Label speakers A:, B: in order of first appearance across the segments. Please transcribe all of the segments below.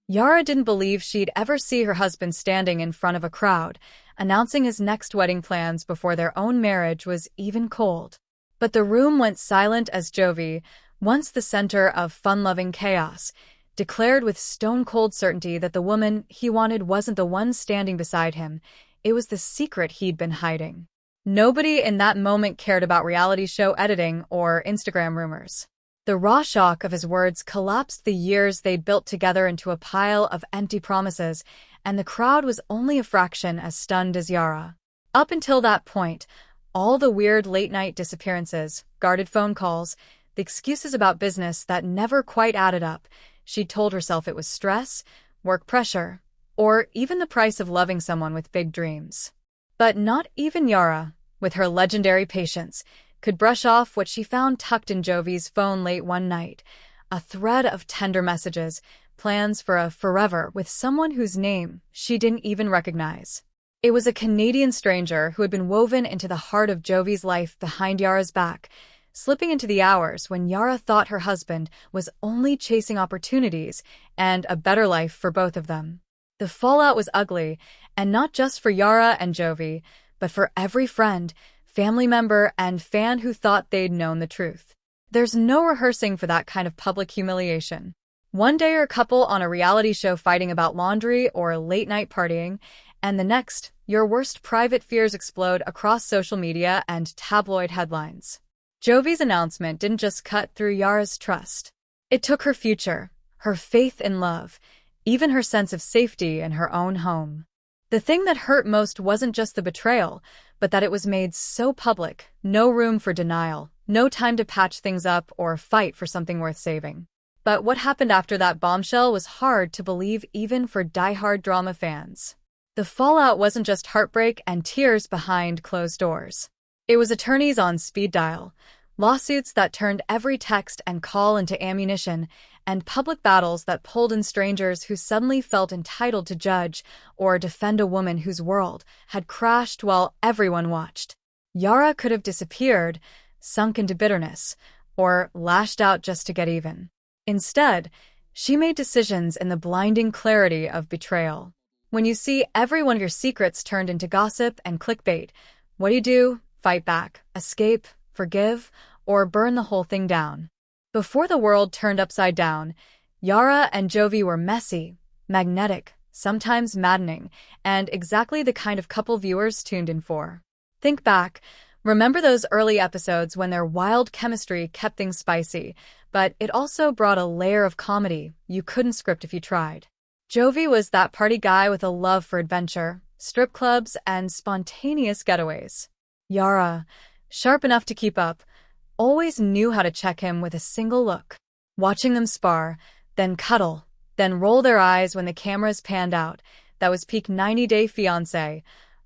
A: Yara didn't believe she'd ever see her husband standing in front of a crowd, announcing his next wedding plans before their own marriage was even cold. But the room went silent as Jovi, once the center of fun-loving chaos, declared with stone-cold certainty that the woman he wanted wasn't the one standing beside him. It was the secret he'd been hiding. Nobody in that moment cared about reality show editing or Instagram rumors. The raw shock of his words collapsed the years they'd built together into a pile of empty promises, and the crowd was only a fraction as stunned as Yara. Up until that point, all the weird late-night disappearances, guarded phone calls, the excuses about business that never quite added up, she'd told herself it was stress, work pressure, or even the price of loving someone with big dreams. But not even Yara, with her legendary patience, could brush off what she found tucked in Jovi's phone late one night, a thread of tender messages, plans for a forever with someone whose name she didn't even recognize. It was a Canadian stranger who had been woven into the heart of Jovi's life behind Yara's back, slipping into the hours when Yara thought her husband was only chasing opportunities and a better life for both of them. The fallout was ugly, and not just for Yara and Jovi, but for every friend, family member, and fan who thought they'd known the truth. There's no rehearsing for that kind of public humiliation. One day you're a couple on a reality show fighting about laundry or late-night partying, and the next, your worst private fears explode across social media and tabloid headlines. Jovi's announcement didn't just cut through Yara's trust. It took her future, her faith in love, even her sense of safety in her own home. The thing that hurt most wasn't just the betrayal, but that it was made so public, no room for denial, no time to patch things up or fight for something worth saving. But what happened after that bombshell was hard to believe even for die-hard drama fans. The fallout wasn't just heartbreak and tears behind closed doors. It was attorneys on speed dial, lawsuits that turned every text and call into ammunition, and public battles that pulled in strangers who suddenly felt entitled to judge or defend a woman whose world had crashed while everyone watched. Yara could have disappeared, sunk into bitterness, or lashed out just to get even. Instead, she made decisions in the blinding clarity of betrayal. When you see every one of your secrets turned into gossip and clickbait, what do? Fight back, escape, forgive, or burn the whole thing down. Before the world turned upside down, Yara and Jovi were messy, magnetic, sometimes maddening, and exactly the kind of couple viewers tuned in for. Think back. Remember those early episodes when their wild chemistry kept things spicy, but it also brought a layer of comedy you couldn't script if you tried. Jovi was that party guy with a love for adventure, strip clubs, and spontaneous getaways. Yara, sharp enough to keep up, always knew how to check him with a single look. Watching them spar, then cuddle, then roll their eyes when the cameras panned out, that was peak 90-day Fiancé.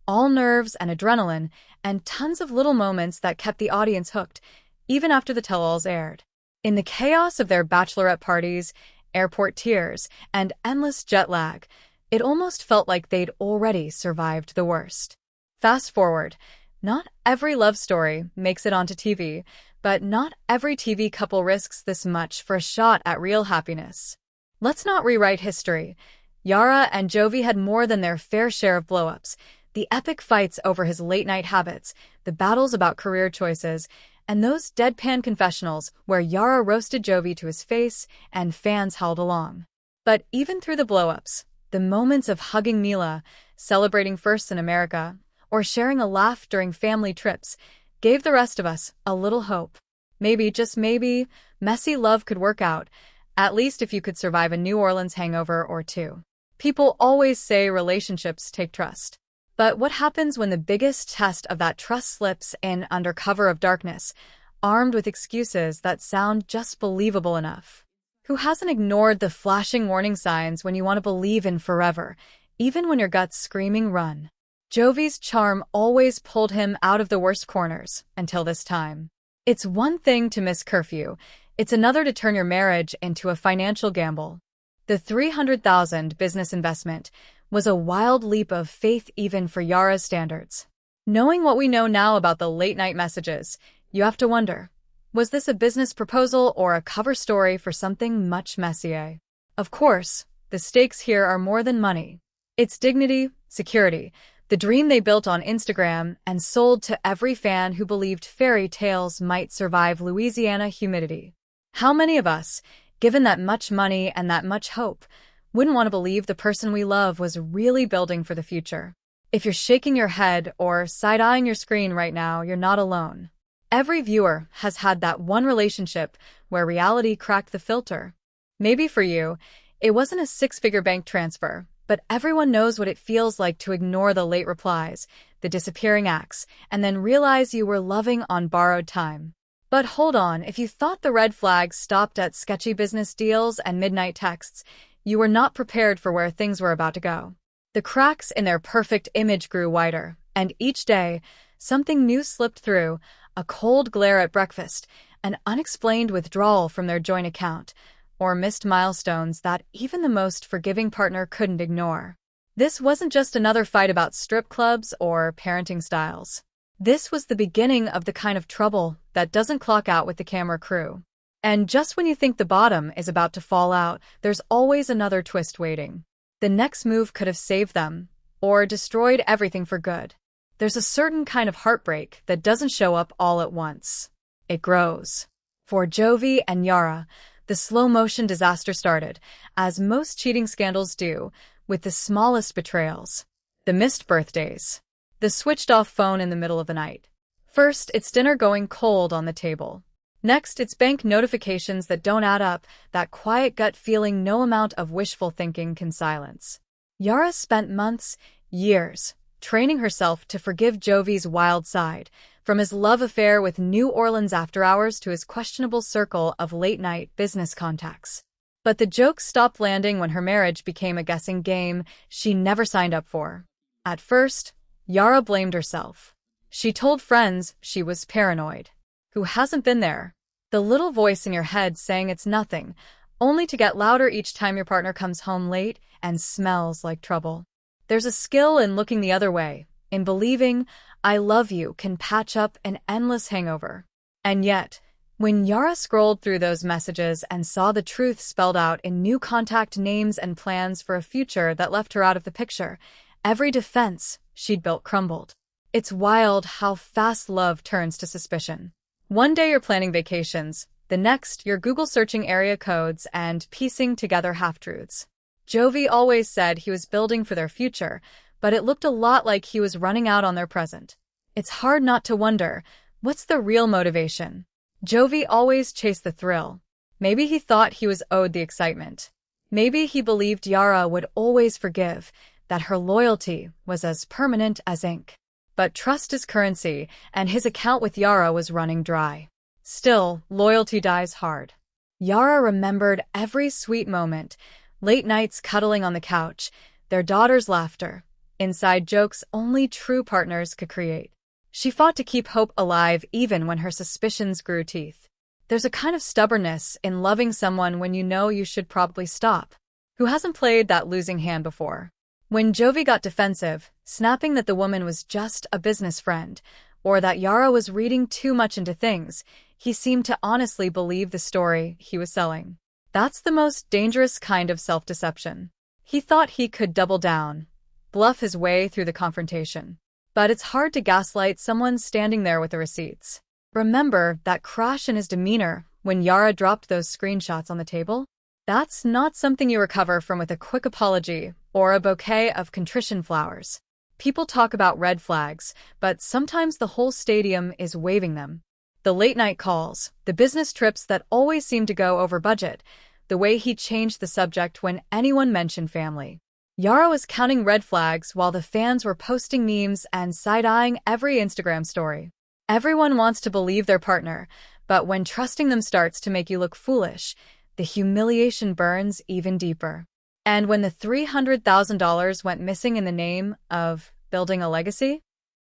A: All nerves and adrenaline, and tons of little moments that kept the audience hooked, even after the tell-alls aired. In the chaos of their bachelorette parties, airport tears, and endless jet lag, it almost felt like they'd already survived the worst. Fast forward, not every love story makes it onto TV, but not every TV couple risks this much for a shot at real happiness. Let's not rewrite history. Yara and Jovi had more than their fair share of blow-ups. The epic fights over his late-night habits, the battles about career choices, and those deadpan confessionals where Yara roasted Jovi to his face and fans howled along. But even through the blow-ups, the moments of hugging Mila, celebrating firsts in America, or sharing a laugh during family trips, gave the rest of us a little hope. Maybe, just maybe, messy love could work out, at least if you could survive a New Orleans hangover or two. People always say relationships take trust. But what happens when the biggest test of that trust slips in under cover of darkness, armed with excuses that sound just believable enough? Who hasn't ignored the flashing warning signs when you want to believe in forever, even when your gut's screaming run? Jovi's charm always pulled him out of the worst corners, until this time. It's one thing to miss curfew, it's another to turn your marriage into a financial gamble. The $300,000 business investment was a wild leap of faith even for Yara's standards. Knowing what we know now about the late-night messages, you have to wonder, was this a business proposal or a cover story for something much messier? Of course, the stakes here are more than money. It's dignity, security, the dream they built on Instagram and sold to every fan who believed fairy tales might survive Louisiana humidity. How many of us, given that much money and that much hope, wouldn't want to believe the person we love was really building for the future? If you're shaking your head or side-eyeing your screen right now, you're not alone. Every viewer has had that one relationship where reality cracked the filter. Maybe for you, it wasn't a six-figure bank transfer, but everyone knows what it feels like to ignore the late replies, the disappearing acts, and then realize you were loving on borrowed time. But hold on, if you thought the red flags stopped at sketchy business deals and midnight texts, you were not prepared for where things were about to go. The cracks in their perfect image grew wider, and each day, something new slipped through: a cold glare at breakfast, an unexplained withdrawal from their joint account, or missed milestones that even the most forgiving partner couldn't ignore. This wasn't just another fight about strip clubs or parenting styles. This was the beginning of the kind of trouble that doesn't clock out with the camera crew. And just when you think the bottom is about to fall out, there's always another twist waiting. The next move could have saved them, or destroyed everything for good. There's a certain kind of heartbreak that doesn't show up all at once. It grows. For Jovi and Yara, the slow-motion disaster started, as most cheating scandals do, with the smallest betrayals. The missed birthdays. The switched-off phone in the middle of the night. First, it's dinner going cold on the table. Next, it's bank notifications that don't add up, that quiet gut feeling no amount of wishful thinking can silence. Yara spent months, years, training herself to forgive Jovi's wild side, from his love affair with New Orleans after-hours to his questionable circle of late-night business contacts. But the jokes stopped landing when her marriage became a guessing game she never signed up for. At first, Yara blamed herself. She told friends she was paranoid. Who hasn't been there? The little voice in your head saying it's nothing, only to get louder each time your partner comes home late and smells like trouble. There's a skill in looking the other way, in believing "I love you" can patch up an endless hangover. And yet, when Yara scrolled through those messages and saw the truth spelled out in new contact names and plans for a future that left her out of the picture, every defense she'd built crumbled. It's wild how fast love turns to suspicion. One day you're planning vacations, the next you're Google searching area codes and piecing together half-truths. Jovi always said he was building for their future, but it looked a lot like he was running out on their present. It's hard not to wonder, what's the real motivation? Jovi always chased the thrill. Maybe he thought he was owed the excitement. Maybe he believed Yara would always forgive, that her loyalty was as permanent as ink. But trust is currency, and his account with Yara was running dry. Still, loyalty dies hard. Yara remembered every sweet moment, late nights cuddling on the couch, their daughter's laughter, inside jokes only true partners could create. She fought to keep hope alive even when her suspicions grew teeth. There's a kind of stubbornness in loving someone when you know you should probably stop. Who hasn't played that losing hand before? When Jovi got defensive, snapping that the woman was just a business friend, or that Yara was reading too much into things, he seemed to honestly believe the story he was selling. That's the most dangerous kind of self-deception. He thought he could double down, bluff his way through the confrontation. But it's hard to gaslight someone standing there with the receipts. Remember that crash in his demeanor when Yara dropped those screenshots on the table? That's not something you recover from with a quick apology or a bouquet of contrition flowers. People talk about red flags, but sometimes the whole stadium is waving them. The late-night calls, the business trips that always seem to go over budget, the way he changed the subject when anyone mentioned family. Yara was counting red flags while the fans were posting memes and side-eyeing every Instagram story. Everyone wants to believe their partner, but when trusting them starts to make you look foolish, the humiliation burns even deeper. And when the $300,000 went missing in the name of building a legacy,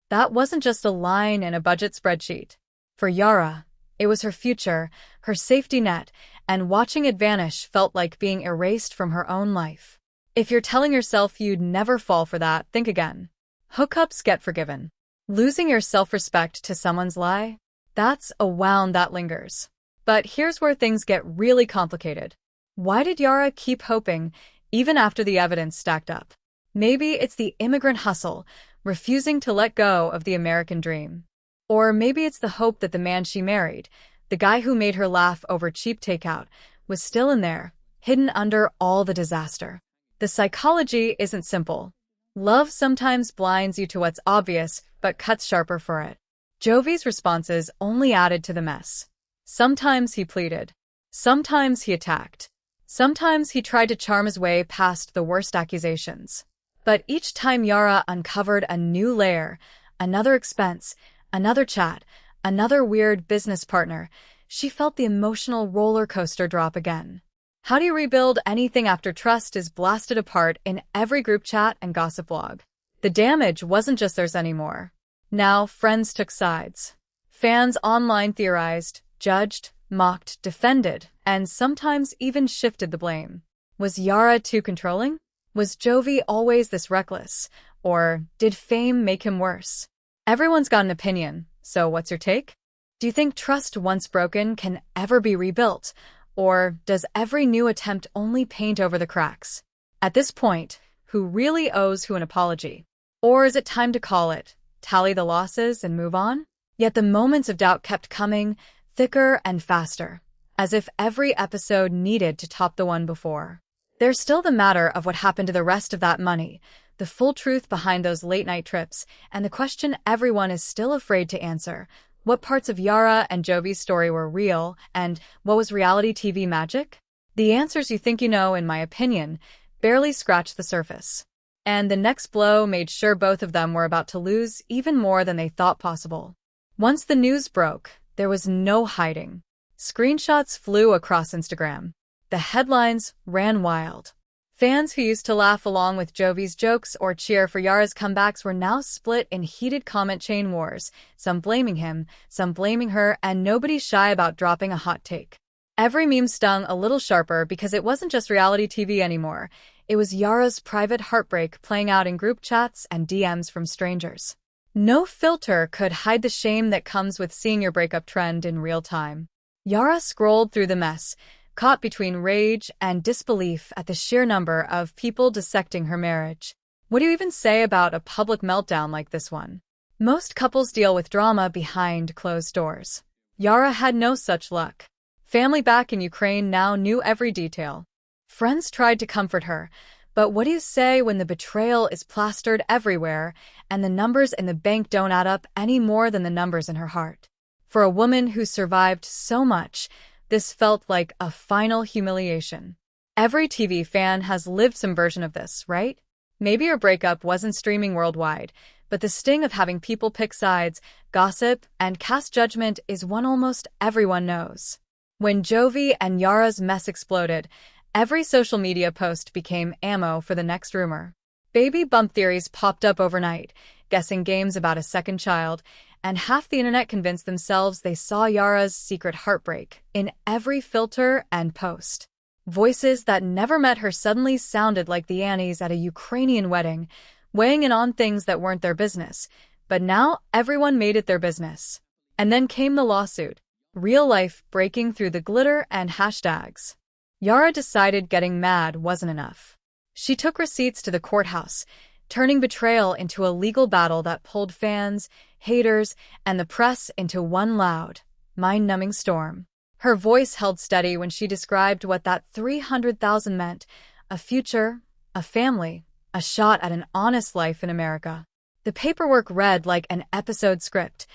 A: that wasn't just a line in a budget spreadsheet. For Yara, it was her future, her safety net, and watching it vanish felt like being erased from her own life. If you're telling yourself you'd never fall for that, think again. Hookups get forgiven. Losing your self-respect to someone's lie? That's a wound that lingers. But here's where things get really complicated. Why did Yara keep hoping, even after the evidence stacked up. Maybe it's the immigrant hustle, refusing to let go of the American dream. Or maybe it's the hope that the man she married, the guy who made her laugh over cheap takeout, was still in there, hidden under all the disaster. The psychology isn't simple. Love sometimes blinds you to what's obvious, but cuts sharper for it. Jovi's responses only added to the mess. Sometimes he pleaded. Sometimes he attacked. Sometimes he tried to charm his way past the worst accusations. But each time Yara uncovered a new layer, another expense, another chat, another weird business partner, she felt the emotional roller coaster drop again. How do you rebuild anything after trust is blasted apart in every group chat and gossip blog? The damage wasn't just theirs anymore. Now, friends took sides. Fans online theorized, judged, mocked, defended, and sometimes even shifted the blame. Was Yara too controlling? Was Jovi always this reckless? Or did fame make him worse? Everyone's got an opinion, so what's your take? Do you think trust once broken can ever be rebuilt? Or does every new attempt only paint over the cracks? At this point, who really owes who an apology? Or is it time to call it, tally the losses, and move on? Yet the moments of doubt kept coming, thicker and faster, as if every episode needed to top the one before. There's still the matter of what happened to the rest of that money, the full truth behind those late-night trips, and the question everyone is still afraid to answer. What parts of Yara and Jovi's story were real, and what was reality TV magic? The answers you think you know, in my opinion, barely scratch the surface. And the next blow made sure both of them were about to lose even more than they thought possible. Once the news broke, there was no hiding. Screenshots flew across Instagram. The headlines ran wild. Fans who used to laugh along with Jovi's jokes or cheer for Yara's comebacks were now split in heated comment chain wars, some blaming him, some blaming her, and nobody shy about dropping a hot take. Every meme stung a little sharper because it wasn't just reality TV anymore. It was Yara's private heartbreak playing out in group chats and DMs from strangers. No filter could hide the shame that comes with seeing your breakup trend in real time. Yara scrolled through the mess, caught between rage and disbelief at the sheer number of people dissecting her marriage. What do you even say about a public meltdown like this one? Most couples deal with drama behind closed doors. Yara had no such luck. Family back in Ukraine now knew every detail. Friends tried to comfort her, but what do you say when the betrayal is plastered everywhere and the numbers in the bank don't add up any more than the numbers in her heart? For a woman who survived so much, this felt like a final humiliation. Every TV fan has lived some version of this, right? Maybe your breakup wasn't streaming worldwide, but the sting of having people pick sides, gossip, and cast judgment is one almost everyone knows. When Jovi and Yara's mess exploded, every social media post became ammo for the next rumor. Baby bump theories popped up overnight, guessing games about a second child, and half the internet convinced themselves they saw Yara's secret heartbreak in every filter and post. Voices that never met her suddenly sounded like the Annies at a Ukrainian wedding, weighing in on things that weren't their business. But now everyone made it their business. And then came the lawsuit, real life breaking through the glitter and hashtags. Yara decided getting mad wasn't enough. She took receipts to the courthouse, turning betrayal into a legal battle that pulled fans, haters, and the press into one loud, mind-numbing storm. Her voice held steady when she described what that $300,000 meant: a future, a family, a shot at an honest life in America. The paperwork read like an episode script: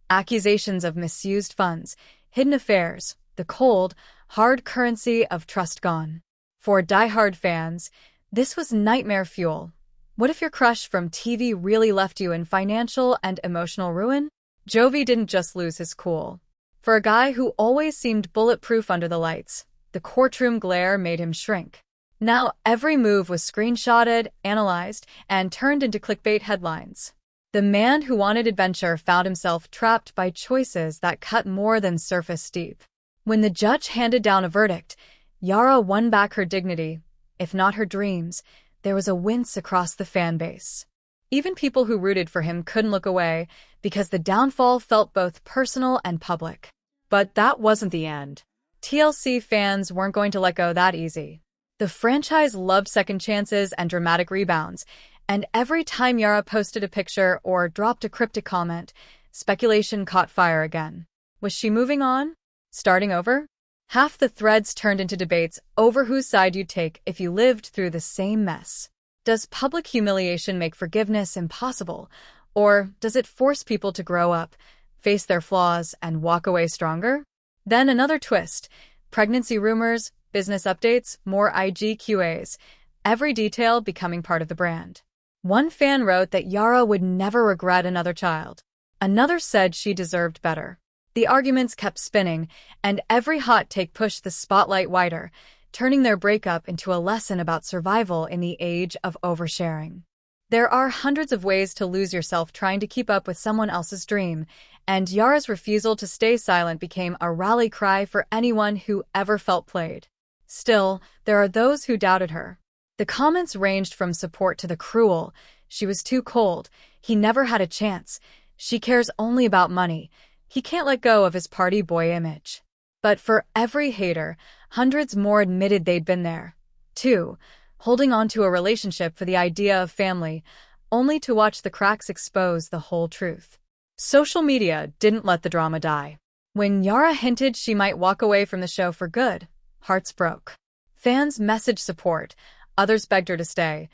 A: accusations of misused funds, hidden affairs, the cold, hard currency of trust gone. For diehard fans, this was nightmare fuel. What if your crush from TV really left you in financial and emotional ruin? Jovi didn't just lose his cool. For a guy who always seemed bulletproof under the lights, the courtroom glare made him shrink. Now every move was screenshotted, analyzed, and turned into clickbait headlines. The man who wanted adventure found himself trapped by choices that cut more than surface deep. When the judge handed down a verdict, Yara won back her dignity, if not her dreams. There was a wince across the fan base. Even people who rooted for him couldn't look away because the downfall felt both personal and public. But that wasn't the end. TLC fans weren't going to let go that easy. The franchise loved second chances and dramatic rebounds, and every time Yara posted a picture or dropped a cryptic comment, speculation caught fire again. Was she moving on? Starting over? Half the threads turned into debates over whose side you'd take if you lived through the same mess. Does public humiliation make forgiveness impossible, or does it force people to grow up, face their flaws, and walk away stronger? Then another twist. Pregnancy rumors, business updates, more IG QAs, every detail becoming part of the brand. One fan wrote that Yara would never regret another child. Another said she deserved better. The arguments kept spinning, and every hot take pushed the spotlight wider, turning their breakup into a lesson about survival in the age of oversharing. There are hundreds of ways to lose yourself trying to keep up with someone else's dream, and Yara's refusal to stay silent became a rally cry for anyone who ever felt played. Still, there are those who doubted her. The comments ranged from support to the cruel. She was too cold. He never had a chance. She cares only about money. He can't let go of his party boy image. But for every hater, hundreds more admitted they'd been there, too, holding on to a relationship for the idea of family, only to watch the cracks expose the whole truth. Social media didn't let the drama die. When Yara hinted she might walk away from the show for good, hearts broke. Fans messaged support, others begged her to stay.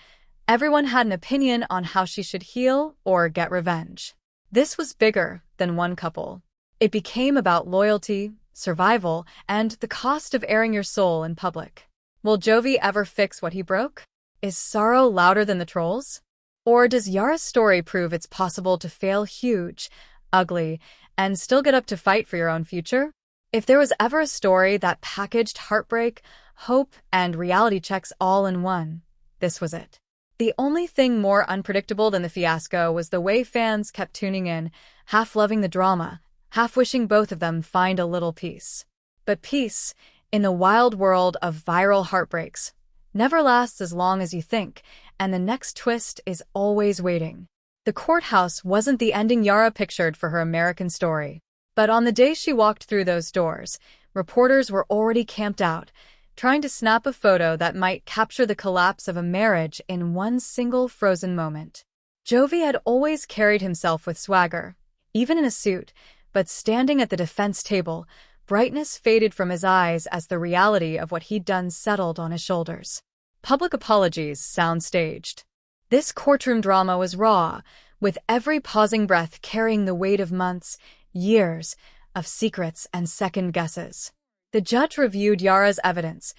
A: Everyone had an opinion on how she should heal or get revenge. This was bigger than one couple. It became about loyalty, survival, and the cost of airing your soul in public. Will Jovi ever fix what he broke? Is sorrow louder than the trolls? Or does Yara's story prove it's possible to fail huge, ugly, and still get up to fight for your own future? If there was ever a story that packaged heartbreak, hope, and reality checks all in one, this was it. The only thing more unpredictable than the fiasco was the way fans kept tuning in, half loving the drama, half wishing both of them find a little peace. But peace, in the wild world of viral heartbreaks, never lasts as long as you think, and the next twist is always waiting. The courthouse wasn't the ending Yara pictured for her American story. But on the day she walked through those doors, reporters were already camped out, trying to snap a photo that might capture the collapse of a marriage in one single frozen moment. Jovi had always carried himself with swagger, even in a suit, but standing at the defense table, brightness faded from his eyes as the reality of what he'd done settled on his shoulders. Public apologies sound staged. This courtroom drama was raw, with every pausing breath carrying the weight of months, years, of secrets and second guesses. The judge reviewed Yara's evidence,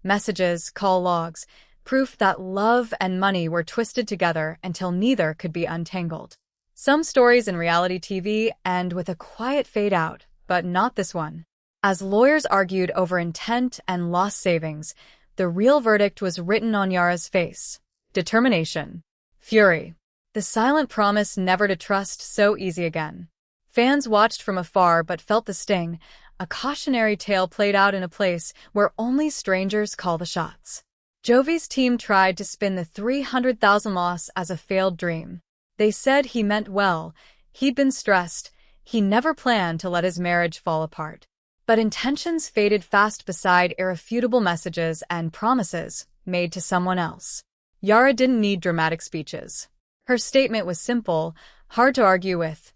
A: messages, call logs, proof that love and money were twisted together until neither could be untangled. Some stories in reality TV end with a quiet fade out, but not this one. As lawyers argued over intent and lost savings, the real verdict was written on Yara's face. Determination. Fury. The silent promise never to trust so easy again. Fans watched from afar but felt the sting, a cautionary tale played out in a place where only strangers call the shots. Jovi's team tried to spin the $300,000 loss as a failed dream. They said he meant well, he'd been stressed, he never planned to let his marriage fall apart. But intentions faded fast beside irrefutable messages and promises made to someone else. Yara didn't need dramatic speeches. Her statement was simple, hard to argue with.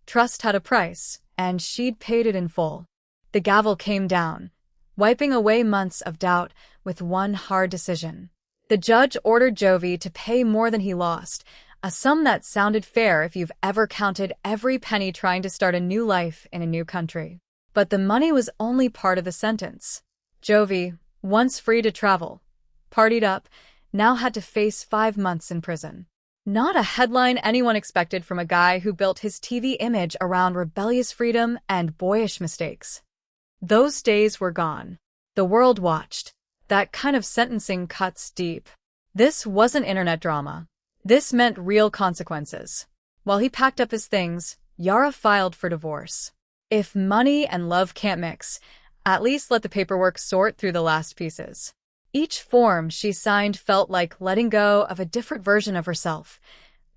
A: Trust had a price, and she'd paid it in full. The gavel came down, wiping away months of doubt with one hard decision. The judge ordered Jovi to pay more than he lost, a sum that sounded fair if you've ever counted every penny trying to start a new life in a new country. But the money was only part of the sentence. Jovi, once free to travel, partied up, now had to face 5 months in prison. Not a headline anyone expected from a guy who built his TV image around rebellious freedom and boyish mistakes. Those days were gone. The world watched. That kind of sentencing cuts deep. This wasn't internet drama. This meant real consequences. While he packed up his things, Yara filed for divorce. If money and love can't mix, at least let the paperwork sort through the last pieces. Each form she signed felt like letting go of a different version of herself.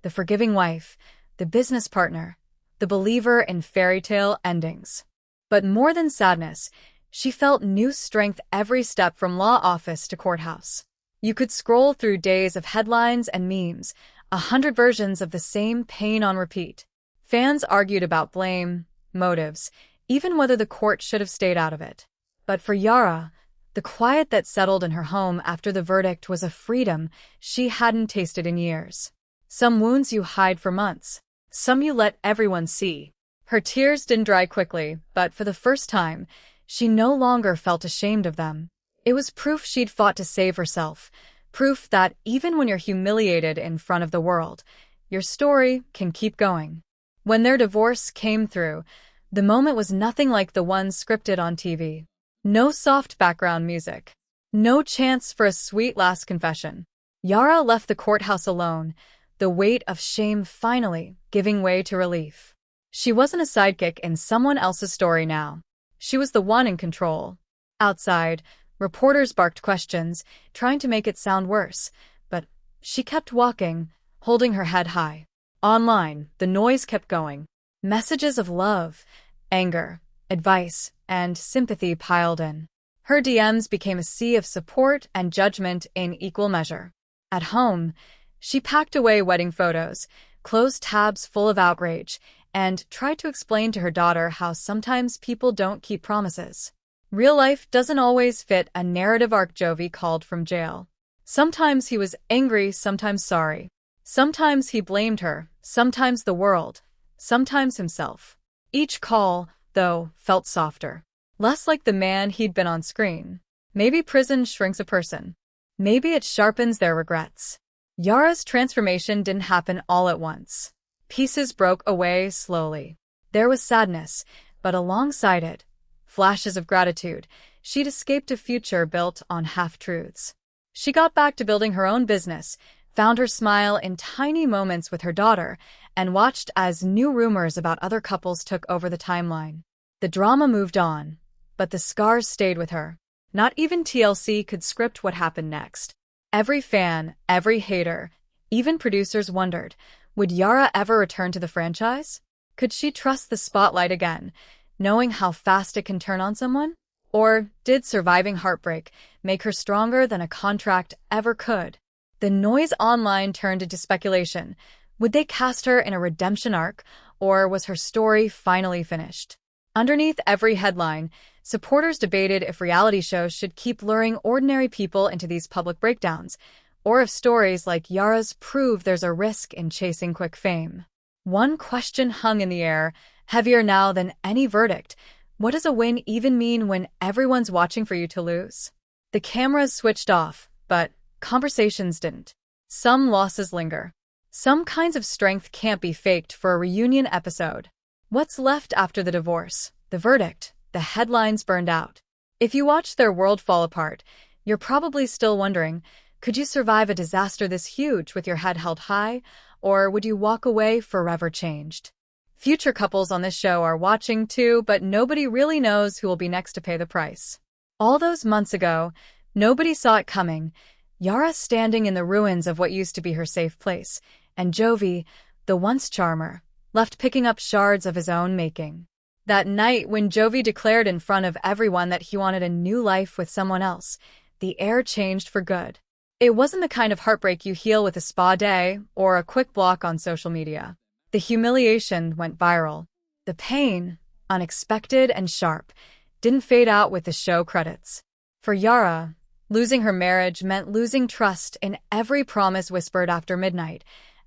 A: The forgiving wife, the business partner, the believer in fairy tale endings. But more than sadness, She felt new strength every step from law office to courthouse. You could scroll through days of headlines and memes, 100 versions of the same pain on repeat. Fans argued about blame, motives, even whether the court should have stayed out of it. But for Yara, the quiet that settled in her home after the verdict was a freedom she hadn't tasted in years. Some wounds you hide for months, some you let everyone see. Her tears didn't dry quickly, but for the first time, she no longer felt ashamed of them. It was proof she'd fought to save herself, proof that even when you're humiliated in front of the world, your story can keep going. When their divorce came through, the moment was nothing like the one scripted on TV. No soft background music. No chance for a sweet last confession. Yara left the courthouse alone, the weight of shame finally giving way to relief. She wasn't a sidekick in someone else's story now. She was the one in control. Outside, reporters barked questions, trying to make it sound worse, but she kept walking, holding her head high. Online, the noise kept going. Messages of love, anger, advice, and sympathy piled in. Her DMs became a sea of support and judgment in equal measure. At home, she packed away wedding photos, closed tabs full of outrage, and tried to explain to her daughter how sometimes people don't keep promises. Real life doesn't always fit a narrative arc. Jovi called from jail. Sometimes he was angry, sometimes sorry. Sometimes he blamed her, sometimes the world, sometimes himself. Each call, though, felt softer. Less like the man he'd been on screen. Maybe prison shrinks a person. Maybe it sharpens their regrets. Yara's transformation didn't happen all at once. Pieces broke away slowly. There was sadness, but alongside it, flashes of gratitude. She'd escaped a future built on half-truths. She got back to building her own business, found her smile in tiny moments with her daughter, and watched as new rumors about other couples took over the timeline. The drama moved on, but the scars stayed with her. Not even TLC could script what happened next. Every fan, every hater, even producers wondered, would Yara ever return to the franchise? Could she trust the spotlight again, knowing how fast it can turn on someone? Or did surviving heartbreak make her stronger than a contract ever could? The noise online turned into speculation. Would they cast her in a redemption arc, or was her story finally finished? Underneath every headline, supporters debated if reality shows should keep luring ordinary people into these public breakdowns, or if stories like Yara's prove there's a risk in chasing quick fame. One question hung in the air, heavier now than any verdict. What does a win even mean when everyone's watching for you to lose? The cameras switched off, but conversations didn't. Some losses linger. Some kinds of strength can't be faked for a reunion episode. What's left after the divorce? The verdict? The headlines burned out. If you watch their world fall apart, you're probably still wondering, could you survive a disaster this huge with your head held high, or would you walk away forever changed? Future couples on this show are watching too, but nobody really knows who will be next to pay the price. All those months ago, nobody saw it coming. Yara standing in the ruins of what used to be her safe place, and Jovi, the once charmer, left picking up shards of his own making. That night when Jovi declared in front of everyone that he wanted a new life with someone else, the air changed for good. It wasn't the kind of heartbreak you heal with a spa day or a quick block on social media. The humiliation went viral. The pain, unexpected and sharp, didn't fade out with the show credits. For Yara, losing her marriage meant losing trust in every promise whispered after midnight,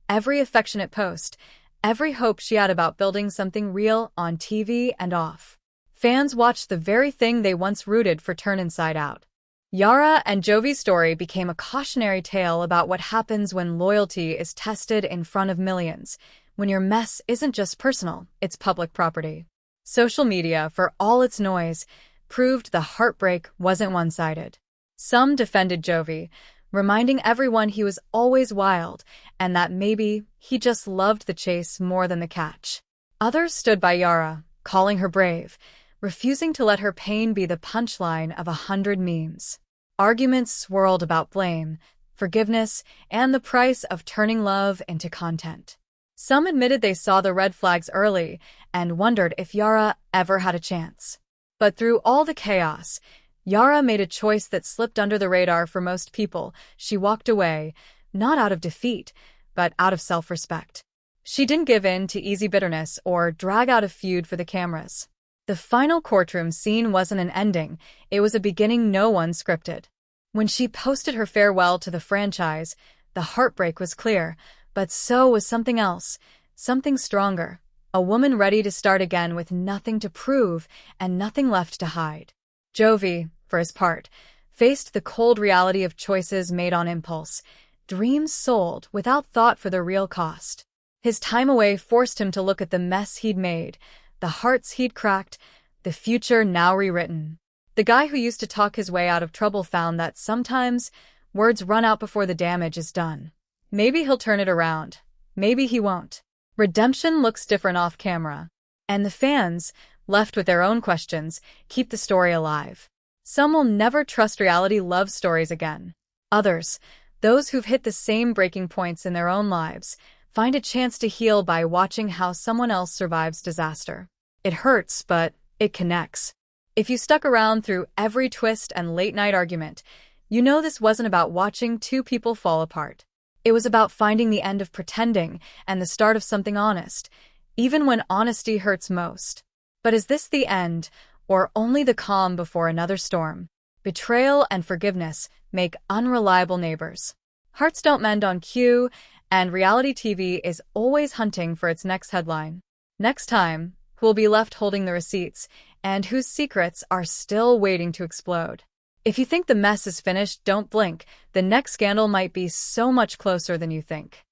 A: every affectionate post, every hope she had about building something real on TV and off. Fans watched the very thing they once rooted for turn inside out. Yara and Jovi's story became a cautionary tale about what happens when loyalty is tested in front of millions, when your mess isn't just personal, it's public property. Social media, for all its noise, proved the heartbreak wasn't one-sided. Some defended Jovi, reminding everyone he was always wild and that maybe he just loved the chase more than the catch. Others stood by Yara, calling her brave, refusing to let her pain be the punchline of 100 memes. Arguments swirled about blame, forgiveness, and the price of turning love into content. Some admitted they saw the red flags early and wondered if Yara ever had a chance. But through all the chaos, Yara made a choice that slipped under the radar for most people. She walked away, not out of defeat, but out of self-respect. She didn't give in to easy bitterness or drag out a feud for the cameras. The final courtroom scene wasn't an ending, it was a beginning no one scripted. When she posted her farewell to the franchise, the heartbreak was clear, but so was something else, something stronger. A woman ready to start again with nothing to prove and nothing left to hide. Jovi, for his part, faced the cold reality of choices made on impulse, dreams sold without thought for the real cost. His time away forced him to look at the mess he'd made, the hearts he'd cracked, the future now rewritten. The guy who used to talk his way out of trouble found that sometimes words run out before the damage is done. Maybe he'll turn it around. Maybe he won't. Redemption looks different off camera. And the fans, left with their own questions, keep the story alive. Some will never trust reality love stories again. Others, those who've hit the same breaking points in their own lives, find a chance to heal by watching how someone else survives disaster. It hurts, but it connects. If you stuck around through every twist and late-night argument, you know this wasn't about watching two people fall apart. It was about finding the end of pretending and the start of something honest, even when honesty hurts most. But is this the end, or only the calm before another storm? Betrayal and forgiveness make unreliable neighbors. Hearts don't mend on cue, and reality TV is always hunting for its next headline. Next time, who'll be left holding the receipts, and whose secrets are still waiting to explode? If you think the mess is finished, don't blink. The next scandal might be so much closer than you think.